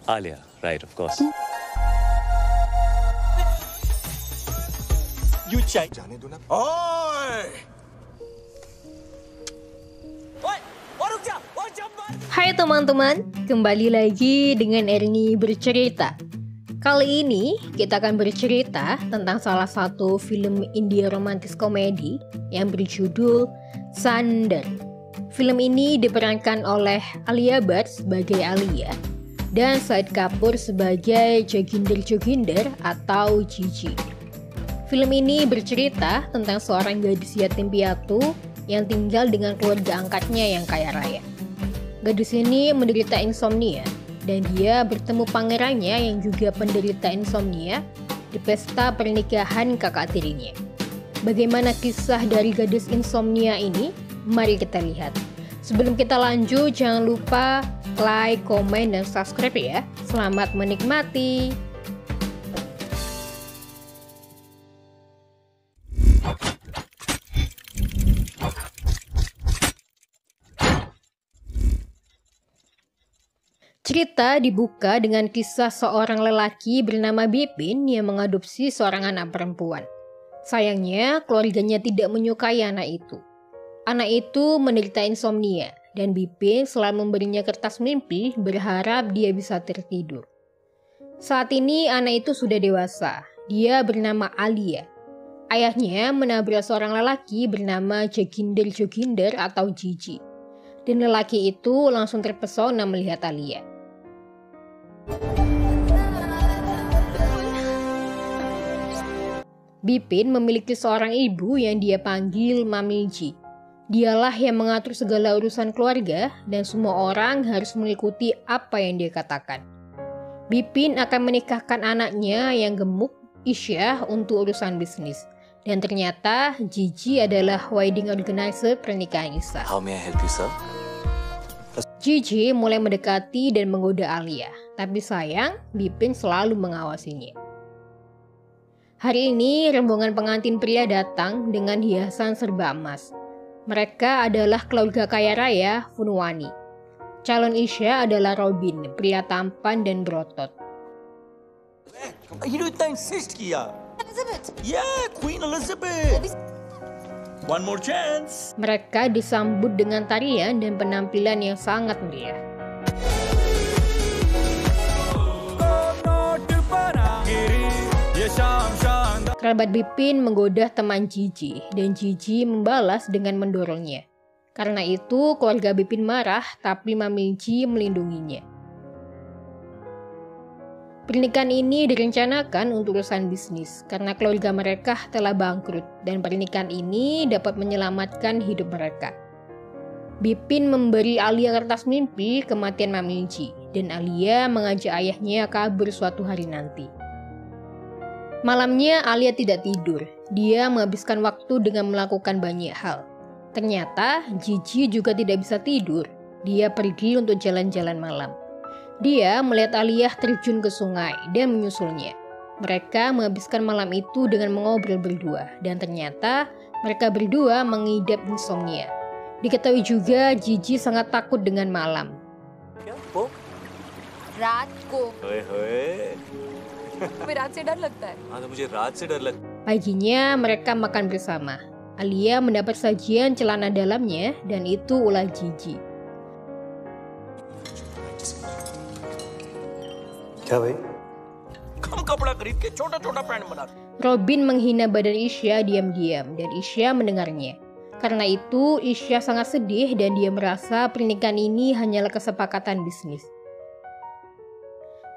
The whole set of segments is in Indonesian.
Alia, right, of course. You check. जाने दो ना. ओए! Hai teman-teman, kembali lagi dengan Erni bercerita. Kali ini kita akan bercerita tentang salah satu film India romantis komedi yang berjudul Sander. Film ini diperankan oleh Alia Bhatt sebagai Alia dan Shahid Kapoor sebagai Joginder atau Gigi. Film ini bercerita tentang seorang gadis yatim piatu yang tinggal dengan keluarga angkatnya yang kaya raya. Gadis ini menderita insomnia dan dia bertemu pangerannya yang juga penderita insomnia di pesta pernikahan kakak tirinya. Bagaimana kisah dari gadis insomnia ini? Mari kita lihat. Sebelum kita lanjut, jangan lupa like, komen, dan subscribe ya. Selamat menikmati. Cerita dibuka dengan kisah seorang lelaki bernama Bipin yang mengadopsi seorang anak perempuan. Sayangnya, keluarganya tidak menyukai anak itu. Anak itu menderita insomnia, dan Bipin selalu memberinya kertas mimpi berharap dia bisa tertidur. Saat ini anak itu sudah dewasa. Dia bernama Alia. Ayahnya menabrak seorang lelaki bernama Joginder atau Gigi. Dan lelaki itu langsung terpesona melihat Alia. Bipin memiliki seorang ibu yang dia panggil Mamiji. Dialah yang mengatur segala urusan keluarga dan semua orang harus mengikuti apa yang dia katakan. Bipin akan menikahkan anaknya yang gemuk, Isya, untuk urusan bisnis. Dan ternyata Gigi adalah wedding organizer pernikahan Isya. How may I help you, sir? Gigi mulai mendekati dan menggoda Alia, tapi sayang Bipin selalu mengawasinya. Hari ini rombongan pengantin pria datang dengan hiasan serba emas. Mereka adalah keluarga kaya raya Funwani. Calon Isya adalah Robin, pria tampan dan berotot. You इतना insist किया. Elizabeth. Yeah, Queen Elizabeth. One more chance. Mereka disambut dengan tarian dan penampilan yang sangat meriah. Kerabat Bipin menggoda teman Gigi dan Gigi membalas dengan mendorongnya. Karena itu keluarga Bipin marah, tapi Mamiji melindunginya. Pernikahan ini direncanakan untuk urusan bisnis karena keluarga mereka telah bangkrut dan pernikahan ini dapat menyelamatkan hidup mereka. Bipin memberi Alia kertas mimpi kematian Mamiji dan Alia mengajak ayahnya kabur suatu hari nanti. Malamnya Alia tidak tidur. Dia menghabiskan waktu dengan melakukan banyak hal. Ternyata Gigi juga tidak bisa tidur. Dia pergi untuk jalan-jalan malam. Dia melihat Alia terjun ke sungai dan menyusulnya. Mereka menghabiskan malam itu dengan mengobrol berdua. Dan ternyata mereka berdua mengidap insomnia. Diketahui juga Gigi sangat takut dengan malam. रात को Hoi. तुम्हें रात से डर लगता है? हाँ तो मुझे रात से डर लगता. Paginya mereka makan bersama. Alia mendapat sajian celana dalamnya dan itu ulah Gigi. क्या भाई? कम कपड़ा खरीद के छोटा-छोटा पैंट बना. Robin menghina badan Isya diam-diam dan Isya mendengarnya. Karena itu Isya sangat sedih dan dia merasa pernikahan ini hanyalah kesepakatan bisnis.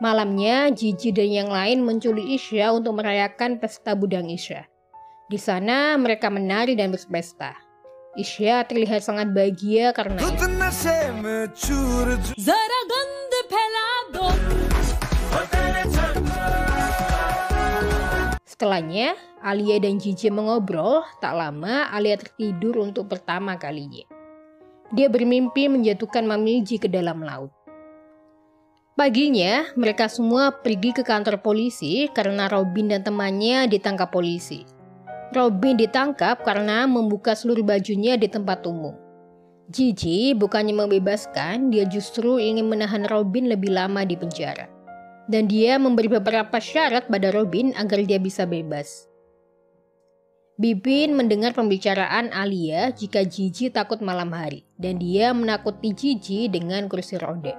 Malamnya Gigi dan yang lain menculik Isya untuk merayakan pesta budang Isya. Di sana mereka menari dan berpesta. Isya terlihat sangat bahagia karena itu. Setelahnya, Alia dan Gigi mengobrol. Tak lama, Alia tertidur untuk pertama kalinya. Dia bermimpi menjatuhkan Mamiji ke dalam laut. Paginya, mereka semua pergi ke kantor polisi karena Robin dan temannya ditangkap polisi. Robin ditangkap karena membuka seluruh bajunya di tempat umum. Gigi bukannya membebaskan, dia justru ingin menahan Robin lebih lama di penjara. Dan dia memberi beberapa syarat pada Robin agar dia bisa bebas. Bipin mendengar pembicaraan Alia jika Gigi takut malam hari, dan dia menakuti Gigi dengan kursi roda.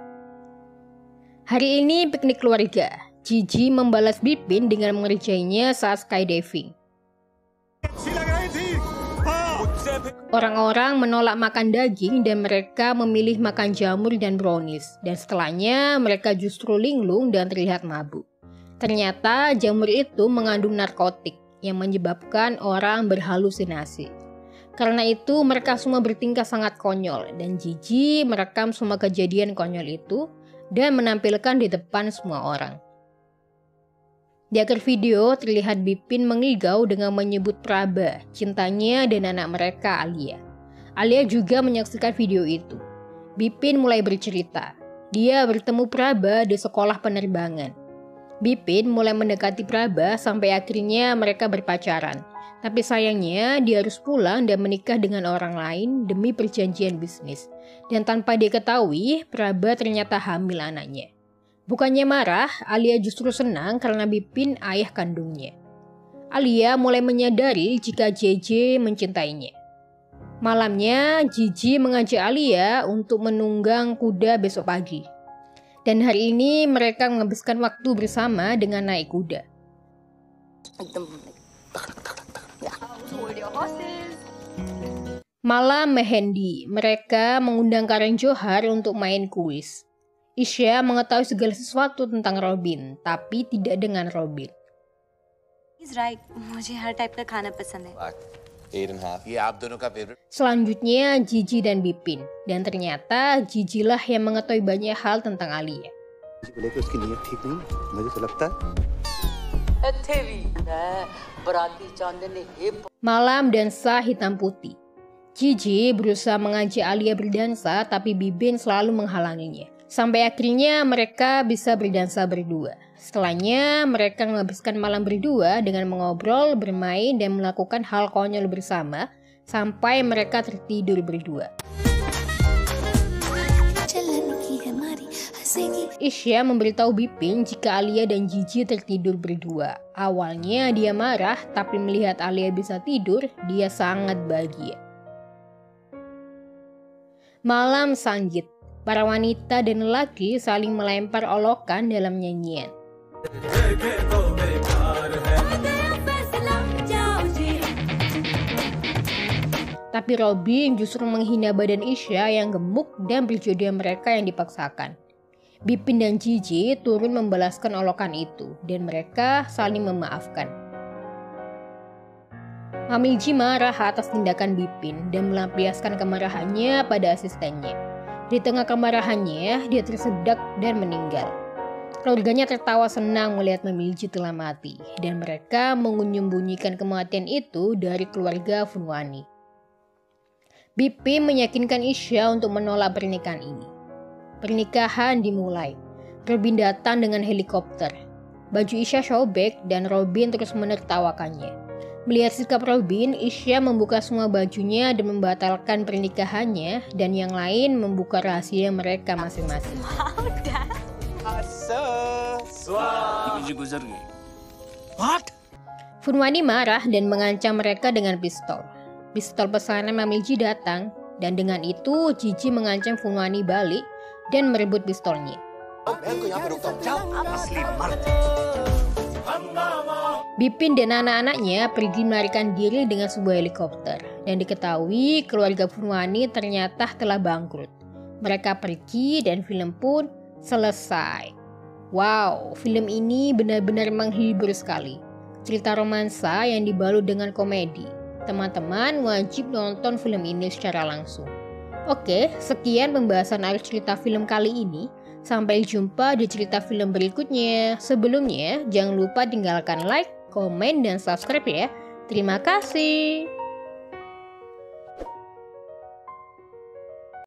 Hari ini piknik keluarga. Gigi membalas Bipin dengan mengerjainya saat skydiving. Orang-orang menolak makan daging dan mereka memilih makan jamur dan brownies. Dan setelahnya mereka justru linglung dan terlihat mabuk. Ternyata jamur itu mengandung narkotik yang menyebabkan orang berhalusinasi. Karena itu mereka semua bertingkah sangat konyol dan Gigi merekam semua kejadian konyol itu dan menampilkan di depan semua orang. Di akhir video terlihat Bipin mengigau dengan menyebut Prabha, cintanya dan anak mereka Alia. Alia juga menyaksikan video itu. Bipin mulai bercerita. Dia bertemu Prabha di sekolah penerbangan. Bipin mulai mendekati Prabha sampai akhirnya mereka berpacaran. Tapi sayangnya dia harus pulang dan menikah dengan orang lain demi perjanjian bisnis. Dan tanpa diketahui, Prabha ternyata hamil anaknya. Bukannya marah, Alia justru senang karena Bipin ayah kandungnya. Alia mulai menyadari jika JJ mencintainya. Malamnya, Gigi mengajak Alia untuk menunggang kuda besok pagi. Dan hari ini mereka menghabiskan waktu bersama dengan naik kuda. Malam Mehendi, mereka mengundang Karan Johar untuk main kuis. Isya mengetahui segala sesuatu tentang Robin, tapi tidak dengan Robin. He's right. मुझे हर टाइप का खाना पसंद है. 8.5. ये आप दोनों का favorite. Selanjutnya Gigi dan Bipin, dan ternyata Gigi lah yang mengetahui banyak hal tentang Alia. Malam dansa hitam putih. Gigi berusaha mengajak Alia berdansa, tapi Bipin selalu menghalanginya. Sampai akhirnya mereka bisa berdansa berdua. Setelahnya mereka menghabiskan malam berdua dengan mengobrol, bermain, dan melakukan hal konyol bersama sampai mereka tertidur berdua. Isya memberitahu Bipin jika Alia dan Gigi tertidur berdua. Awalnya dia marah, tapi melihat Alia bisa tidur, dia sangat bahagia. Malam Sanggit. Para wanita dan lelaki saling melempar olokan dalam nyanyian. Tapi Robin justru menghina badan Isya yang gemuk dan perjodohan mereka yang dipaksakan. Bipin dan Gigi turun membalaskan olokan itu dan mereka saling memaafkan. Mamilji marah atas tindakan Bipin dan melampiaskan kemarahannya pada asistennya. Di tengah kemarahannya, dia tersedak dan meninggal. Keluarganya tertawa senang melihat Mamilji telah mati, dan mereka menyembunyikan kematian itu dari keluarga Funwani. Bipin meyakinkan Isya untuk menolak pernikahan ini. Pernikahan dimulai. Robin datang dengan helikopter. Baju Isya sobek dan Robin terus menertawakannya. Melihat sikap Robin, Isya membuka semua bajunya dan membatalkan pernikahannya, dan yang lain membuka rahasia mereka masing-masing. What? Funwani marah dan mengancam mereka dengan pistol. Pistol pesanan Mamilji datang, dan dengan itu Gigi mengancam Funwani balik dan merebut pistolnya. Bipin dan anak-anaknya pergi melarikan diri dengan sebuah helikopter, dan diketahui keluarga Funwani ternyata telah bangkrut. Mereka pergi dan film pun selesai. Wow, film ini benar-benar menghibur sekali. Cerita romansa yang dibalut dengan komedi. Teman-teman wajib nonton film ini secara langsung. Oke, sekian pembahasan alur cerita film kali ini. Sampai jumpa di cerita film berikutnya. Sebelumnya, jangan lupa tinggalkan like, komen, dan subscribe ya. Terima kasih.